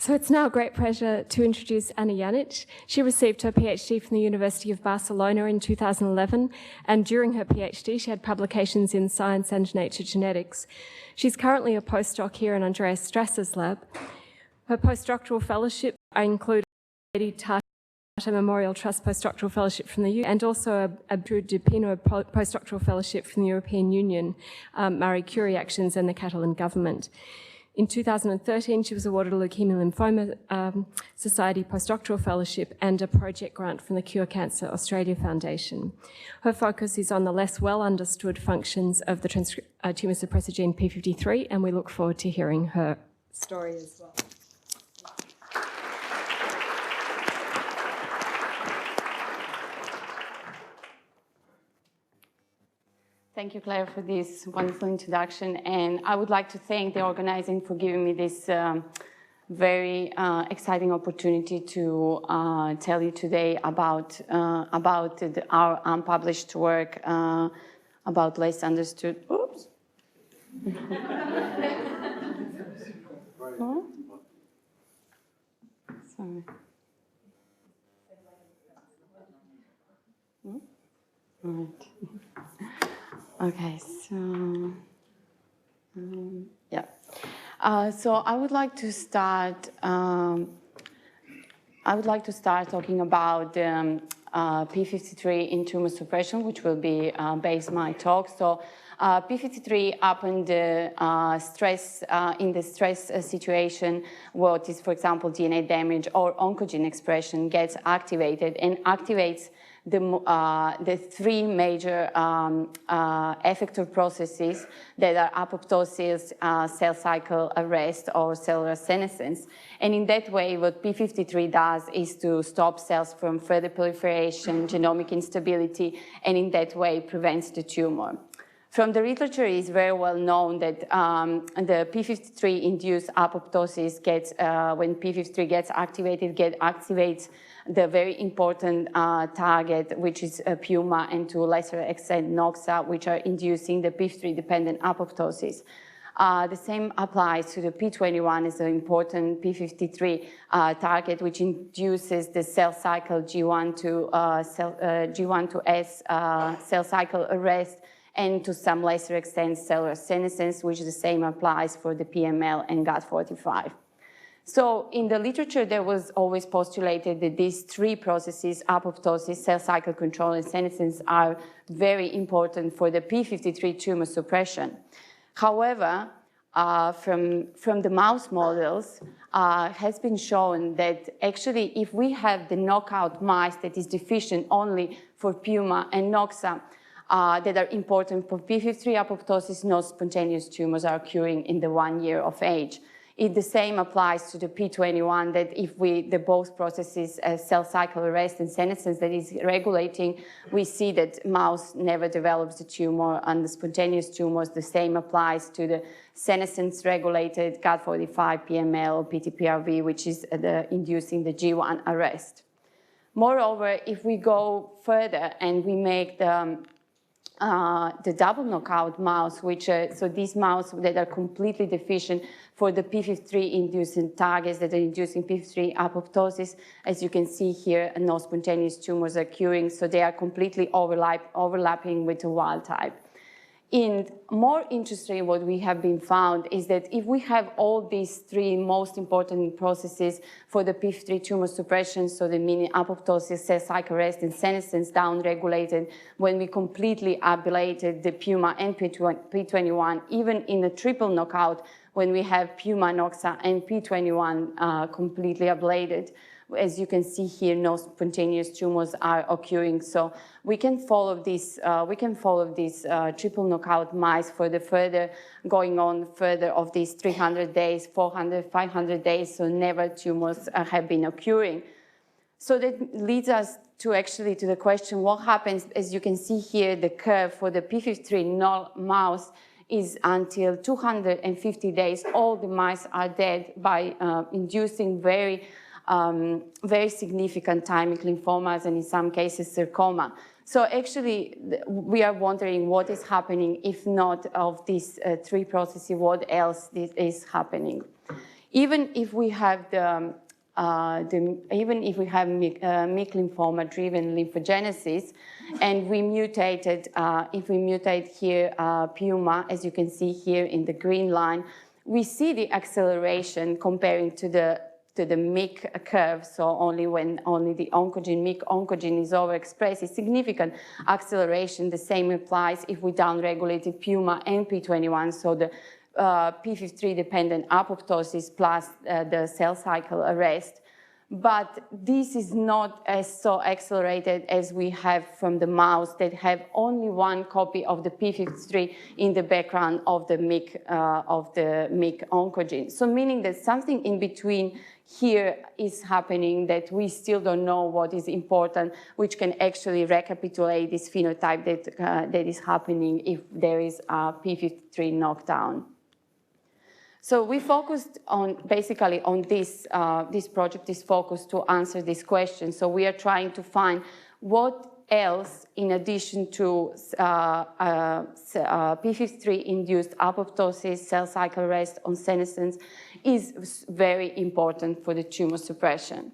So it's now a great pleasure to introduce Ana Janic. She received her PhD from the University of Barcelona in 2011, and during her PhD she had publications in Science and Nature Genetics. She's currently a postdoc here in Andreas Strasser's lab. Her postdoctoral fellowship include a Tata Memorial Trust postdoctoral fellowship from the UK and also a de Pino postdoctoral fellowship from the European Union, Marie Curie Actions and the Catalan government. In 2013, she was awarded a Leukemia Lymphoma Society postdoctoral fellowship and a project grant from the Cure Cancer Australia Foundation. Her focus is on the less well understood functions of the tumour suppressor gene p53, and we look forward to hearing her story as well. Thank you, Claire, for this wonderful introduction. And I would like to thank the organizing for giving me this very exciting opportunity to tell you today about our unpublished work about less understood. Oops. Oh? Sorry. Hmm? All right. Okay, so yeah. So I would like to start. Talking about p53 in tumor suppression, which will be based my talk. So p53 upon the stress in the stress situation, what is, for example, DNA damage or oncogene expression, gets activated and activates the three major effector processes that are apoptosis, cell cycle arrest, or cellular senescence. And in that way, what p53 does is to stop cells from further proliferation, genomic instability, and in that way prevents the tumor. From the literature, it is very well known that the p53-induced apoptosis gets, when p53 gets activated, activates the very important target, which is Puma, and to a lesser extent Noxa, which are inducing the p53-dependent apoptosis. The same applies to the p21 as an important p53 target, which induces the cell cycle G1 to S cell cycle arrest, and to some lesser extent cellular senescence, which the same applies for the PML and GAD45. So in the literature, there was always postulated that these three processes, apoptosis, cell cycle control, and senescence, are very important for the p53 tumor suppression. However, from the mouse models, has been shown that actually if we have the knockout mice that is deficient only for Puma and Noxa, that are important for p53 apoptosis, no spontaneous tumors are occurring in the 1 year of age. The same applies to the p21, that if the both processes, cell cycle arrest and senescence, that is regulating, we see that mouse never develops the tumor, and the spontaneous tumors, the same applies to the senescence regulated GAD45, PML, PTPRV, which is inducing the G1 arrest. Moreover, if we go further and we make the double knockout mouse, so these mouse that are completely deficient for the p53 inducing targets that are inducing p53 apoptosis, as you can see here, no spontaneous tumors are occurring, so they are completely overlapping with the wild type. And more interesting, what we have been found is that if we have all these three most important processes for the p53 tumor suppression, so the meaning apoptosis, cell cycle arrest, and senescence down-regulated, when we completely ablated the Puma and p21, even in a triple knockout, when we have Puma, Noxa, and p21 completely ablated, as you can see here, no spontaneous tumors are occurring. So we can follow this. Triple knockout mice for the further going on further of these 300 days, 400, 500 days. So never tumors have been occurring. So that leads us to actually to the question: what happens? As you can see here, the curve for the p53 mouse is until 250 days. All the mice are dead by inducing very significant thymic lymphomas and in some cases sarcoma. So actually we are wondering what is happening if not of these three processes, what else is happening. Even if we have Myc lymphoma-driven lymphogenesis, and we mutated, if we mutate here Puma, as you can see here in the green line, we see the acceleration comparing to the Myc curve. So only when the oncogene, Myc oncogene is overexpressed, is significant acceleration. The same applies if we downregulated Puma and P21, so the p53 dependent apoptosis plus the cell cycle arrest. But this is not as so accelerated as we have from the mouse that have only one copy of the p53 in the background of the Myc oncogene. So meaning that something in between here is happening that we still don't know what is important, which can actually recapitulate this phenotype that is happening if there is a p53 knockdown. So we focused on, basically on this, this project is focused to answer this question. So we are trying to find what else, in addition to p53-induced apoptosis, cell cycle arrest on senescence, is very important for the tumor suppression.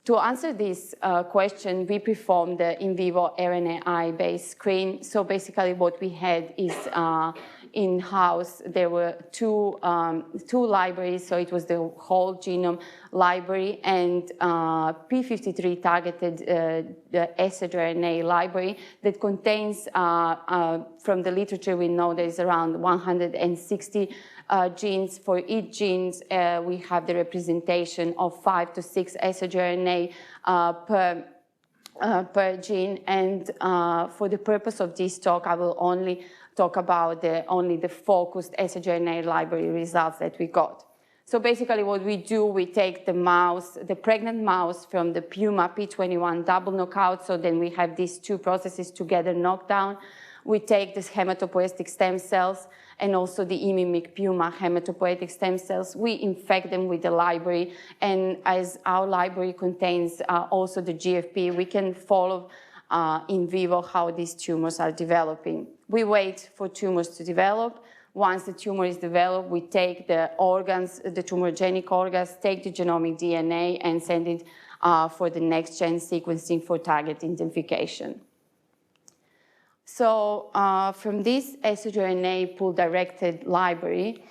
To answer this question, we performed the in vivo RNAi-based screen. So basically what we had is in-house, there were two libraries, so it was the whole genome library and p53 targeted the sRNA library that contains, from the literature we know there's around 160 genes. For each gene, we have the representation of 5 to 6 sRNA per gene. And for the purpose of this talk, I will only talk about only the focused sRNA library results that we got. So basically what we do, we take the mouse, the pregnant mouse from the Puma P21 double knockout, so then we have these two processes together knocked down. We take this hematopoietic stem cells and also the imimic Puma hematopoietic stem cells. We infect them with the library, and as our library contains also the GFP, we can follow in vivo how these tumors are developing. We wait for tumors to develop. Once the tumor is developed, we take the organs, the tumorigenic organs, take the genomic DNA and send it for the next-gen sequencing for target identification. So from this sRNA pool-directed library,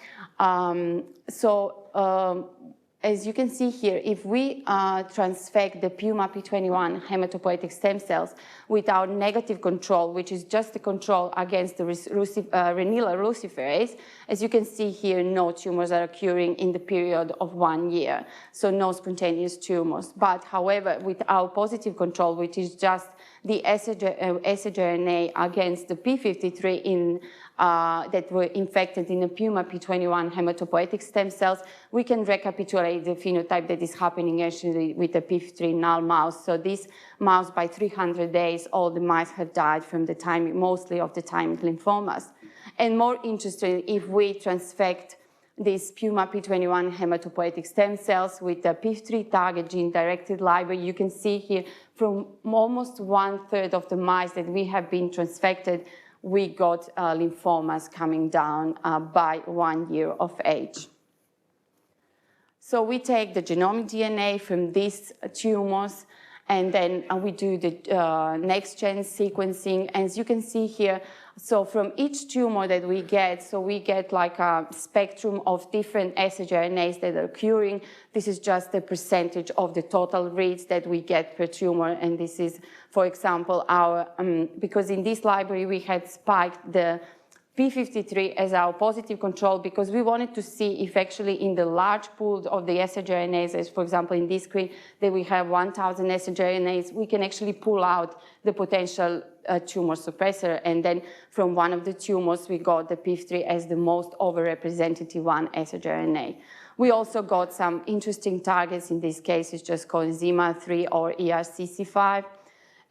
as you can see here, if we transfect the Puma P21 hematopoietic stem cells without negative control, which is just the control against the renilla luciferase, as you can see here, no tumors are occurring in the period of 1 year, so no spontaneous tumors. But however, with our positive control, which is just the sRNA against the p53 that were infected in the Puma P21 hematopoietic stem cells, we can recapitulate the phenotype that is happening actually with the p53 null mouse. So this mouse, by 300 days, all the mice have died from the time, mostly of the thymic lymphomas. And more interesting, if we transfect these Puma P21 hematopoietic stem cells with the p53 target gene-directed library, you can see here from almost 1/3 of the mice that we have been transfected, we got lymphomas coming down by 1 year of age. So we take the genomic DNA from these tumors, and then we do the next-gen sequencing. As you can see here, so from each tumor that we get, so we get like a spectrum of different sRNAs that are occurring. This is just the percentage of the total reads that we get per tumor. And this is, for example, our, because in this library we had spiked the p53 as our positive control because we wanted to see if actually in the large pool of the sRNAs, as for example in this screen, that we have 1,000 sRNAs, we can actually pull out the potential tumor suppressor. And then from one of the tumors, we got the p53 as the most overrepresentative one sRNA. We also got some interesting targets. In this case, it's just coenzyme 3 or ERCC5.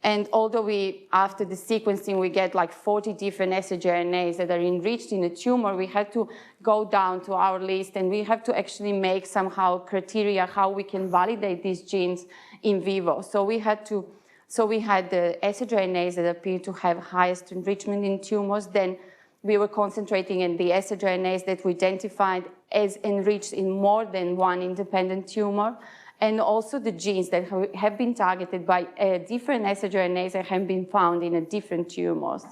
And although after the sequencing, we get like 40 different sRNAs that are enriched in a tumor, we had to go down to our list and we have to actually make somehow criteria how we can validate these genes in vivo. So we had the sRNAs that appear to have highest enrichment in tumors, then we were concentrating in the sRNAs that we identified as enriched in more than one independent tumor, and also the genes that have been targeted by different sRNAs that have been found in different tumors.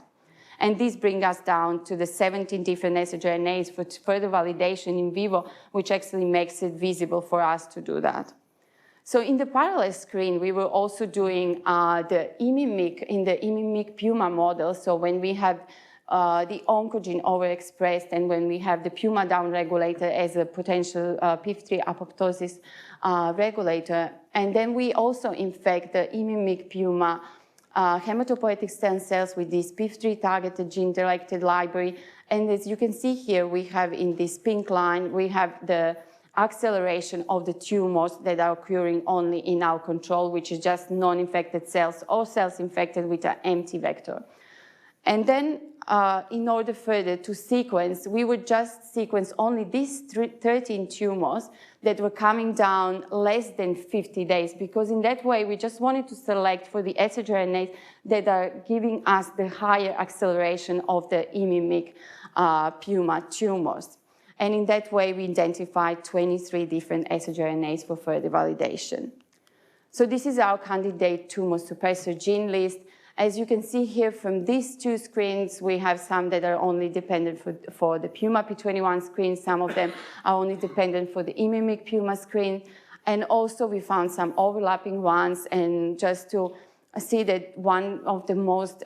And this brings us down to the 17 different sRNAs for further validation in vivo, which actually makes it visible for us to do that. So in the parallel screen, we were also doing the Myc in the Myc Puma model. So when we have the oncogene overexpressed and when we have the Puma downregulator as a potential p53 apoptosis regulator. And then we also infect the Myc Puma hematopoietic stem cells with this p53 targeted gene-directed library. And as you can see here, we have in this pink line, we have the acceleration of the tumors that are occurring only in our control, which is just non-infected cells or cells infected with an empty vector. And then in order further to sequence, we would just sequence only these 13 tumors that were coming down less than 50 days, because in that way, we just wanted to select for the sRNAs that are giving us the higher acceleration of the Myc Puma tumors. And in that way, we identified 23 different sRNAs for further validation. So this is our candidate tumor suppressor gene list. As you can see here from these two screens, we have some that are only dependent for the Puma p21 screen. Some of them are only dependent for the Myc Puma screen. And also we found some overlapping ones. And just to see that one of the most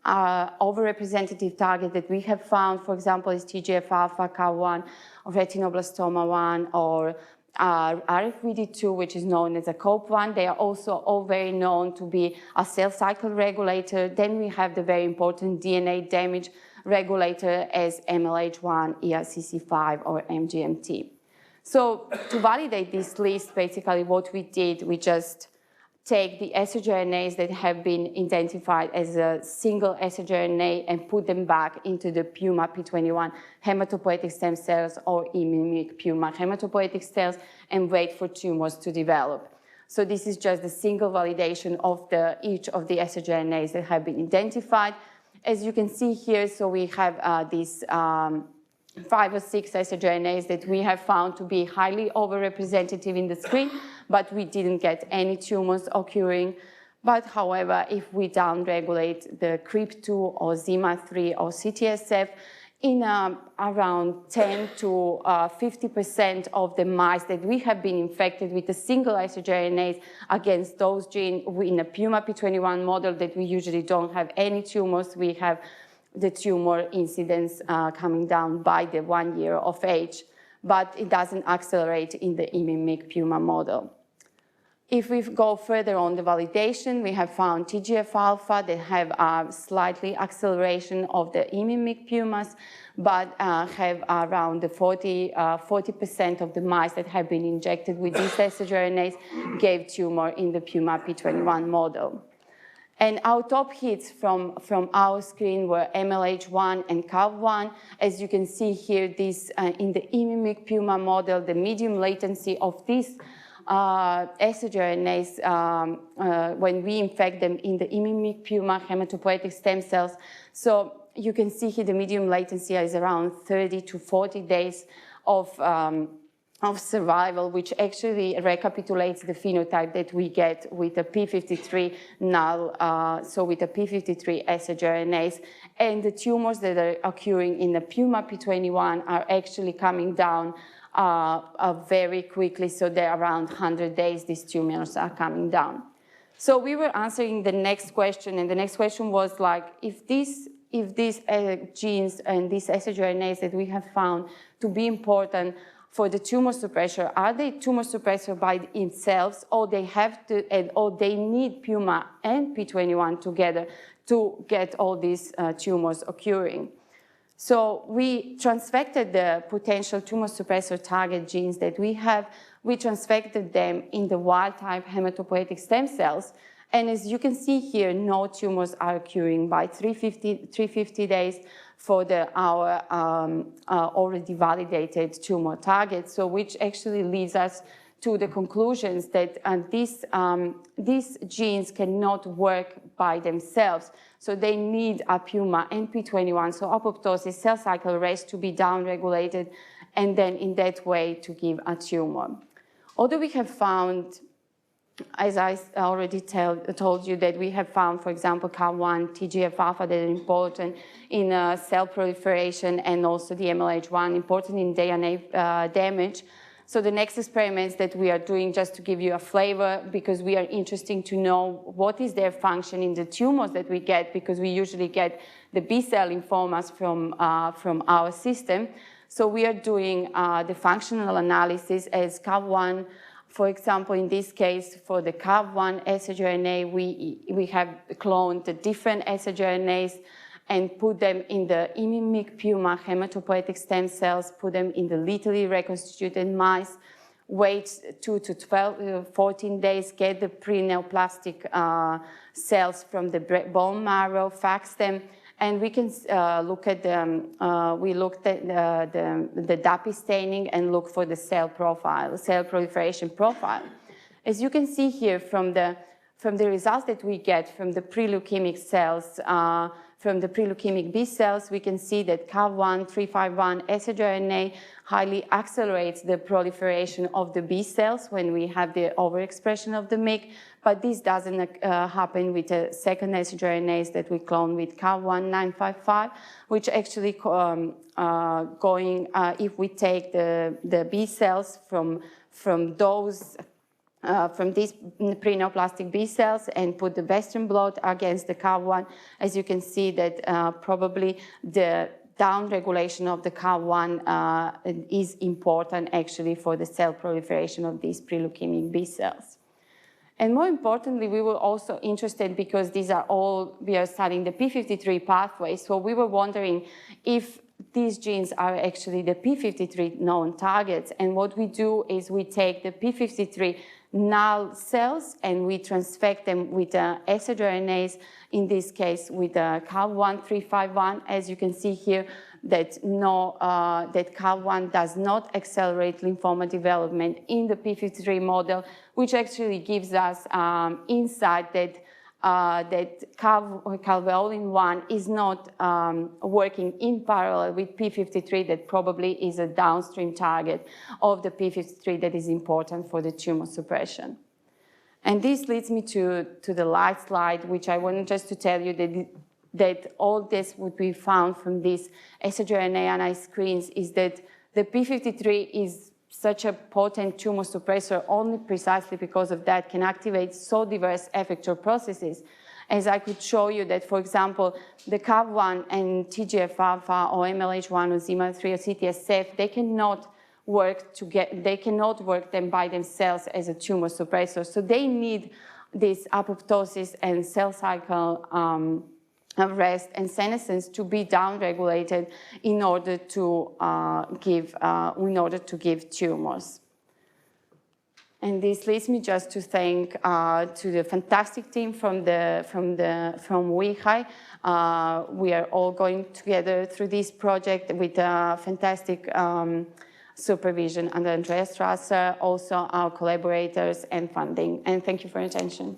overrepresentative target that we have found, for example, is TGF-alpha, CAV1, or retinoblastoma 1, or RFVD2, which is known as a COP1. They are also all very known to be a cell cycle regulator. Then we have the very important DNA damage regulator as MLH1, ERCC5, or MGMT. So to validate this list, basically what we did, we just take the sRNAs that have been identified as a single sRNA and put them back into the Puma p21 hematopoietic stem cells or Myc Puma hematopoietic cells and wait for tumors to develop. So this is just the single validation of each of the sRNAs that have been identified. As you can see here, so we have these 5 or 6 sRNAs that we have found to be highly overrepresentative in the screen, but we didn't get any tumors occurring. But however, if we downregulate the CRIP2 or ZIMA3 or CTSF, in around 10 to 50% of the mice that we have been infected with a single sRNAs against those genes in a Puma p21 model that we usually don't have any tumors, we have the tumor incidence coming down by the 1 year of age, but it doesn't accelerate in the Myc Puma model. If we go further on the validation, we have found TGF-alpha that have a slightly acceleration of the Myc Pumas, but have around the 40% of the mice that have been injected with these sRNAs gave tumor in the Puma p21 model. And our top hits from our screen were MLH1 and CAV1. As you can see here, this in the Myc Puma model, the medium latency of these sRNAs when we infect them in the Myc Puma hematopoietic stem cells. So you can see here the medium latency is around 30 to 40 days of survival, which actually recapitulates the phenotype that we get with a p53 null, so with a p53 sRNAs. And the tumors that are occurring in the Puma p21 are actually coming down very quickly, so they're around 100 days, these tumors are coming down. So we were answering the next question, and the next question was like, if these genes and these sRNAs that we have found to be important for the tumor suppressor, are they tumor suppressor by themselves, or they have to, or they need Puma and p21 together to get all these tumors occurring? So we transfected the potential tumor suppressor target genes that we have. We transfected them in the wild-type hematopoietic stem cells. And as you can see here, no tumors are occurring by 350 days for our already validated tumor target, so which actually leads us to the conclusions that these genes cannot work by themselves. So they need a Puma and P21, so apoptosis, cell cycle arrest, to be downregulated, and then in that way to give a tumor. Although we have found, as I already told you, that we have found, for example, CAV1, TGF-alpha that are important in cell proliferation, and also the MLH1 important in DNA damage. So the next experiments that we are doing, just to give you a flavor, because we are interested to know what is their function in the tumors that we get, because we usually get the B-cell lymphomas from our system. So we are doing the functional analysis as CAV1. For example, in this case, for the CAV1 sgRNA, we have cloned the different sgRNAs and put them in the Myc Puma hematopoietic stem cells, put them in the lethally reconstituted mice, wait 2 to 14 days, get the pre-neoplastic cells from the bone marrow, fax them, and we can look at we looked at the DAPI staining and look for the cell profile, cell proliferation profile. As you can see here from the results that we get from the pre-leukemic cells, from the pre-leukemic B cells, we can see that CAV1, 351 sgRNA highly accelerates the proliferation of the B cells when we have the overexpression of the Myc, but this doesn't happen with the second sgRNAs that we clone with CAV1, 955, which actually if we take the B cells from these pre-neoplastic B cells and put the Western blot against the CAV1, as you can see that probably the downregulation of the CAV1 is important actually for the cell proliferation of these pre-leukemic B cells. And more importantly, we were also interested, because these are all, we are studying the p53 pathway, so we were wondering if these genes are actually the p53 known targets. And what we do is we take the p53 null cells and we transfect them with sgRNAs, in this case with CAV1, 351. As you can see here, that CAV1 does not accelerate lymphoma development in the p53 model, which actually gives us insight that calveolin-1 is not working in parallel with p53, that probably is a downstream target of the p53 that is important for the tumor suppression. And this leads me to the last slide, which I wanted just to tell you that all this would be found from these sgRNA screens is that the p53 is such a potent tumor suppressor only precisely because of that can activate so diverse effector processes. As I could show you that, for example, the CAV1 and TGF-alpha or MLH1 or ZIMA3 or CTSF, they cannot work them by themselves as a tumor suppressor. So they need this apoptosis and cell cycle arrest and senescence to be downregulated in order to give tumors. And this leads me just to thank to the fantastic team from WEHI. We are all going together through this project with fantastic supervision under Andreas Strasser, also our collaborators and funding. And thank you for your attention.